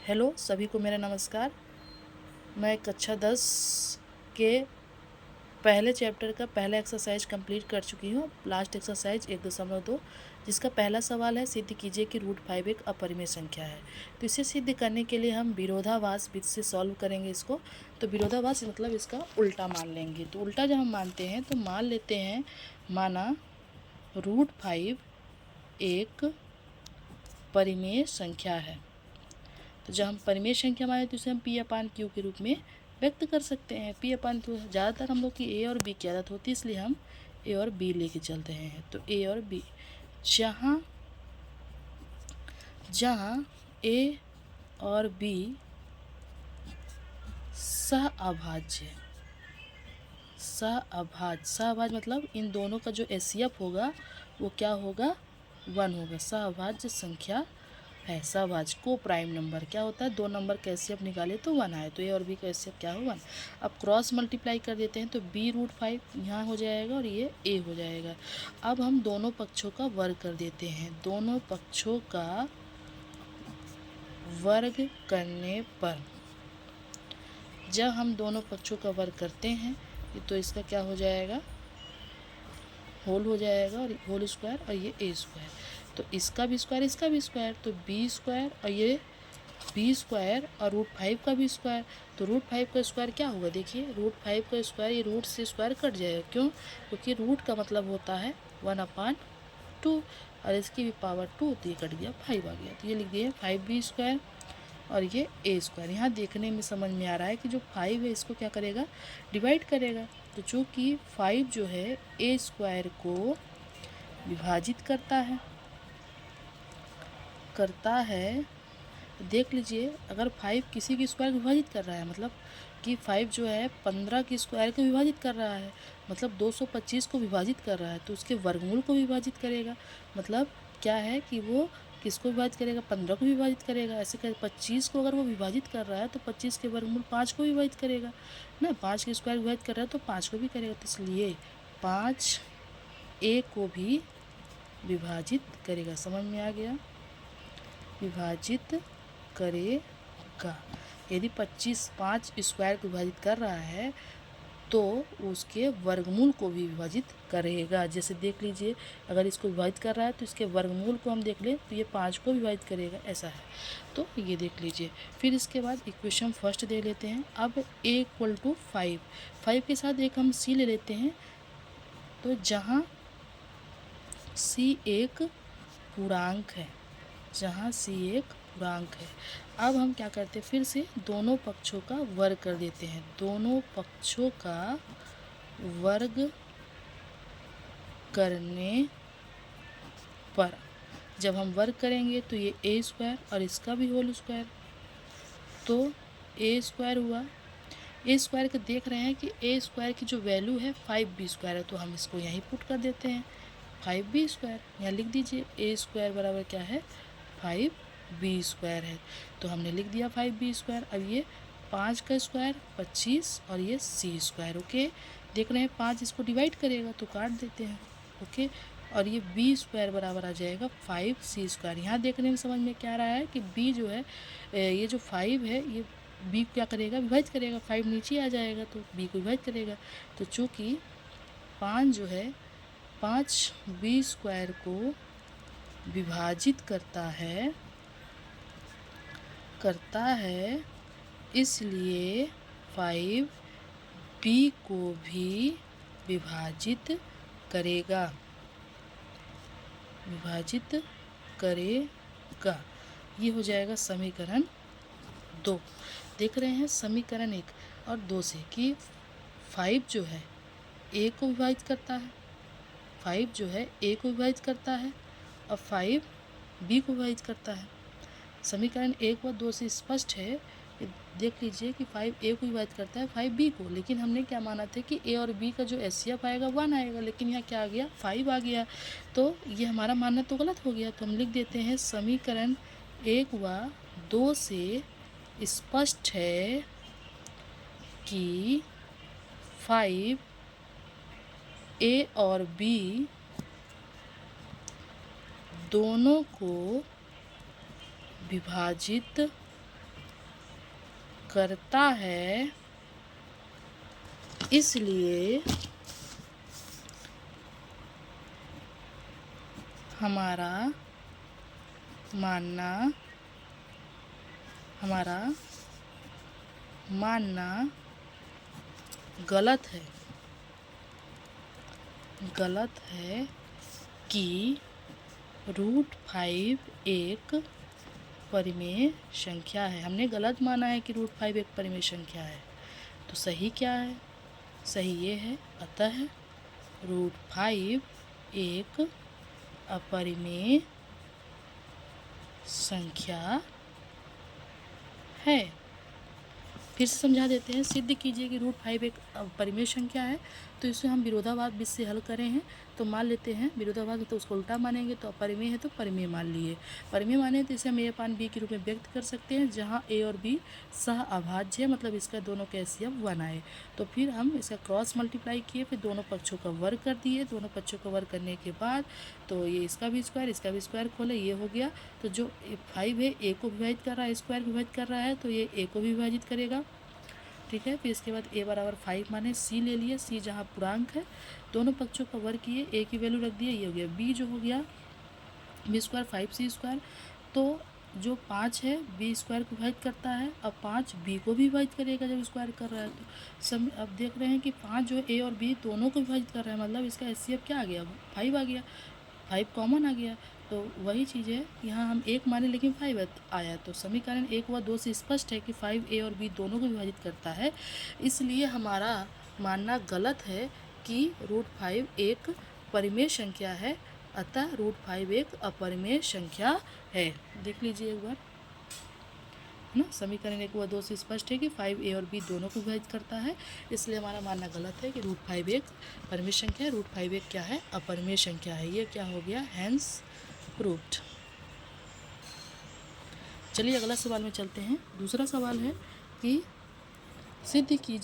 Hello सभी को मेरा नमस्कार। मैं कक्षा 10 के पहले चैप्टर का पहला एक्सरसाइज कंप्लीट कर चुकी हूँ। लास्ट एक्सरसाइज 1.2, जिसका पहला सवाल है सिद्ध कीजिए कि √5 एक अपरिमेय संख्या है। तो इसे सिद्ध करने के लिए हम विरोधाभास विधि से सॉल्व करेंगे इसको। तो विरोधाभास मतलब इसका उल्टा मान लेंगे। तो उल्टा जब हम मानते हैं तो मान लेते हैं, माना √5 एक परिमेय संख्या है। तो जब हम परिमेय संख्या माने तो इसे हम P/Q के रूप में व्यक्त कर सकते हैं। P/Q ज़्यादातर हम लोग की A और B की आदत होती है, इसलिए हम A और B लेके चलते हैं। तो A और B, जहाँ A और B सहअभाज्य मतलब इन दोनों का जो HCF होगा वो क्या होगा, 1 होगा। सहअभाज्य संख्या है। सहभाज्य को प्राइम नंबर क्या होता है, दो नंबर का HCF निकाले तो 1 आए, तो A और B का HCF क्या हो, 1। अब क्रॉस मल्टीप्लाई कर देते हैं तो B√5 यहाँ हो जाएगा और ये A हो जाएगा। अब हम दोनों पक्षों का वर्ग कर देते हैं। दोनों पक्षों का वर्ग करने पर, जब हम दोनों पक्षों का वर्ग करते हैं तो इसका क्या हो जाएगा, होल हो जाएगा और होल स्क्वायर और ये A स्क्वायर। तो इसका भी स्क्वायर इसका भी स्क्वायर, तो B स्क्वायर और ये B स्क्वायर और √5 का भी स्क्वायर। तो √5 का स्क्वायर क्या होगा, देखिए √5 का स्क्वायर ये रूट से स्क्वायर कट जाएगा। क्यों, क्योंकि रूट का मतलब होता है 1/2 और इसकी भी पावर 2, तो ये कट गया 5 आ गया। तो ये लिख दिए 5B स्क्वायर और ये A स्क्वायर। यहाँ देखने में समझ में आ रहा है कि जो 5 है इसको क्या करेगा, डिवाइड करेगा। तो चूँकि 5 जो है A स्क्वायर को विभाजित करता है, देख लीजिए अगर 5 किसी की स्क्वायर को विभाजित कर रहा है, मतलब कि 5 जो है 15 की स्क्वायर को विभाजित कर रहा है, मतलब 225 को विभाजित कर रहा है, तो उसके वर्गमूल को विभाजित करेगा। मतलब क्या है कि वो किसको विभाजित करेगा, 15 को विभाजित करेगा। ऐसे कर 25 को अगर वो विभाजित कर रहा है तो 25 के वर्गमूल 5 को विभाजित करेगा ना। 5 की स्क्वायर विभाजित कर रहा है तो 5 को भी करेगा। तो इसलिए 5 A को भी विभाजित करेगा। समझ में आ गया, विभाजित करेगा। यदि 5 स्क्वायर को विभाजित कर रहा है तो उसके वर्गमूल को भी विभाजित करेगा। जैसे देख लीजिए अगर इसको विभाजित कर रहा है तो इसके वर्गमूल को हम देख लें तो ये 5 को विभाजित करेगा, ऐसा है। तो ये देख लीजिए। फिर इसके बाद इक्वेशन फर्स्ट दे लेते हैं। अब A = 5 के साथ एक हम C ले लेते हैं। तो जहाँ C एक पूर्णांक है, अब हम क्या करते हैं, फिर से दोनों पक्षों का वर्ग कर देते हैं। दोनों पक्षों का वर्ग करने पर, जब हम वर्ग करेंगे तो ये A स्क्वायर और इसका भी होल स्क्वायर, तो A स्क्वायर हुआ। A स्क्वायर के देख रहे हैं कि A स्क्वायर की जो वैल्यू है 5B स्क्वायर है, तो हम इसको यहीं पुट कर देते हैं 5B स्क्वायर। यहाँ लिख दीजिए A स्क्वायर बराबर क्या है, 5B स्क्वायर है। तो हमने लिख दिया 5B स्क्वायर। अब ये 5 का स्क्वायर 25 और ये C स्क्वायर। ओके, देख रहे हैं 5 इसको डिवाइड करेगा तो काट देते हैं। ओके, और ये B स्क्वायर बराबर आ जाएगा 5C स्क्वायर। यहाँ देखने में समझ में क्या आ रहा है कि B जो है, ये जो 5 है ये B क्या करेगा, विभाजित करेगा। 5 नीचे आ जाएगा तो B को विभाजित करेगा। तो चूँकि 5 जो है 5B स्क्वायर को विभाजित करता है, इसलिए 5B को भी विभाजित करेगा। ये हो जाएगा समीकरण 2। देख रहे हैं समीकरण 1 और 2 से कि 5 जो है A को विभाजित करता है, और 5 B को विभाजित करता है। समीकरण 1 व 2 से स्पष्ट है। देख लीजिए कि 5 A को विभाजित करता है 5 B को, लेकिन हमने क्या माना था कि A और B का जो HCF आएगा 1 आएगा, लेकिन यहाँ क्या आ गया, 5 आ गया। तो ये हमारा मानना तो गलत हो गया। तो हम लिख देते हैं समीकरण 1 व 2 से स्पष्ट है कि 5 A और B दोनों को विभाजित करता है, इसलिए हमारा मानना गलत है कि √5 एक परिमेय संख्या है। हमने गलत माना है कि √5 एक परिमेय संख्या है। तो सही क्या है? सही ये है, अतः √5 एक अपरिमेय संख्या है। फिर से समझा देते हैं। सिद्ध कीजिए कि √5 एक परिमेय संख्या है। तो इसे हम विरोधाभास से हल करें हैं। तो मान लेते हैं विरोधाभास है तो उसको उल्टा मानेंगे, तो अपरिमेय है तो परिमेय मान लिए। परिमेय माने तो इसे हम a/b के रूप में व्यक्त कर सकते हैं, जहाँ a और b सह अभाज्य है, मतलब इसका दोनों का एलसीएम 1 आए। तो फिर हम इसका क्रॉस मल्टीप्लाई किए, फिर दोनों पक्षों का वर्ग कर दिए। दोनों पक्षों का वर्ग करने के बाद तो ये इसका भी स्क्वायर खोले, ये हो गया। तो जो 5 है a को विभाजित कर रहा है, स्क्वायर विभाजित कर रहा है, तो ये a को भी विभाजित करेगा। ठीक है। फिर इसके बाद a बराबर 5 माने c ले लिए, c जहाँ पूर्णांक है, दोनों पक्षों का वर्ग किए, a की वैल्यू रख दिए, ये हो गया b जो हो गया b² 5c²। तो जो 5 है b² को विभाजित करता है, अब 5 b को भी विभाजित करेगा जब स्क्वायर कर रहा है। तो अब देख रहे हैं कि 5 जो है a और b दोनों को विभाजित कर रहा है, मतलब इसका एचसीएफ क्या आ गया? 5 आ गया, 5 कॉमन आ गया। तो वही चीज़ है, यहाँ हम 1 माने लेकिन 5 आया। तो समीकरण 1 व 2 से स्पष्ट है कि 5 a और b दोनों को विभाजित करता है, इसलिए हमारा मानना गलत है कि √5 एक परिमेय संख्या है, अतः √5 एक अपरिमेय संख्या है। देख लीजिए एक बार, है ना। समीकरण 1 व 2 से स्पष्ट है कि 5 a और b दोनों को विभाजित करता है, इसलिए हमारा मानना गलत है कि √5 एक परिमेय संख्या है। √5 एक क्या है? अपरिमेय संख्या है। ये क्या हो गया? Hence proved. चलिए अगला सवाल में चलते हैं। दूसरा सवाल है कि सिद्ध कीजिए